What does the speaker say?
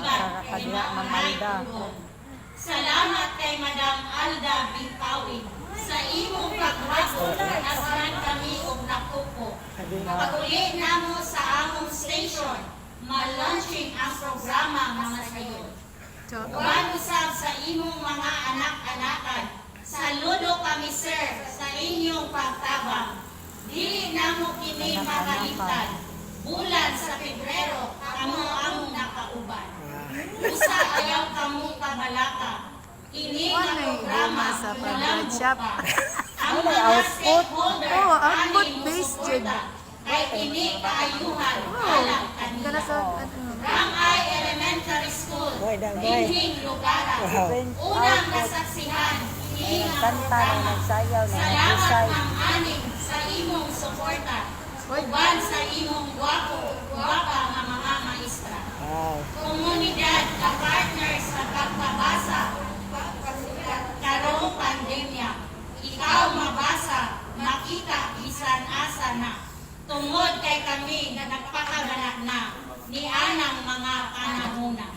uban kay mapahay tulong. Salamat kay Madam Alda Bintawin sa imong paghatod asman kami og nakupo. Pag-uli namo sa among station, ma-launching ang programa mga sayon. Uban usab sa imong mga anak-anakan, saludo kami sir sa inyong pagtabang. Dili namo kini makalimtan. Bulan sa Pebrero, kamo among nakauban. Usa ayaw kamo kabalaka. Kini nga programa sa nalambo pag-shop. pa. Ang mga stakeholder output aning based musuporta kay kini kaayuhan alang kanila. Rangay Elementary School, Dinhing Lugaran. Unang nasaksihan kini nga programa. Salamat ang aning sa imong suporta. Uban sa imong gwapa nga mga maestra. Komunidad na partner sa pagpabasa karong pandemya. Ikaw mabasa, makita bisan asa na. Tungod kay kami na nagpakagana na ni anang mga panahona.